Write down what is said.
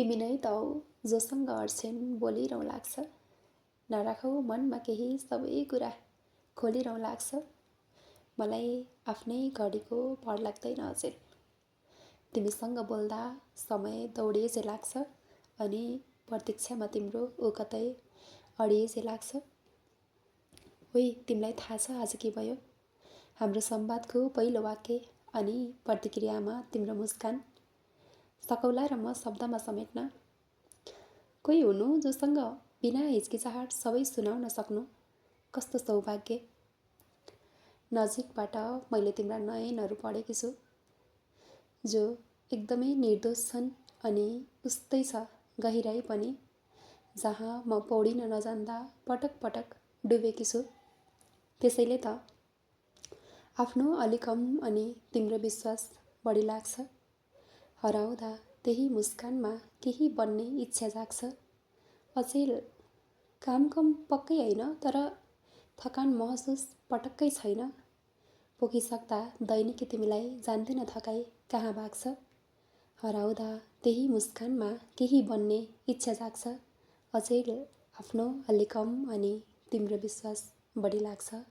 तिमी नै त हौ जोसँग अड्छेन बोलिरहँ लाग्छ। नराखौ मनमा केही सबै कुरा खोलिरहँ लाग्छ। मलाई आफ्नै घडीको भर लाग्दैन अचेल। तिमीसँग बोल्दा समय दौडिए चाहिँ लाग्छ अनि प्रतीक्षामा तिम्रो ऊ कतै अडिए चाहिँ लाग्छ। ओइ तिमीलाई थाहा छ आज के भयो? हाम्रो संवादको पहिलो वाक्य अनि प्रतिक्रियामा तिम्रो मुस्कान। सकौला र म शब्दमा समेट्न। कोही हुनु जोसँग बिना हिचकिचाहट सबै सुनाउन सक्नु कस्तो सौभाग्य। नजिकबाट मैले तिम्रा नयनहरू पढेकी छु जो एकदमै निर्दोष छन् अनि उस्तै छ गहिराई पनि जहाँ म पौडिन नजान्दा पटक पटक डुबेकी छु। त्यसैले त आफ्नो अलि कम अनि तिम्रो विश्वास बढी लाग्छ। हराउँदा त्यही मुस्कानमा केही बन्ने इच्छा जाग्छ। अचेल काम कम पक्कै होइन तर थकान महसुस पटक्कै छैन। पोखिसक्दा दैनिकी तिमीलाई जान्दैन थकाइ कहाँ भाग्छ। हराउँदा त्यही मुस्कानमा केही बन्ने इच्छा जाग्छ। अचेल आफ्नो अलि कम अनि तिम्रो विश्वास बढी लाग्छ।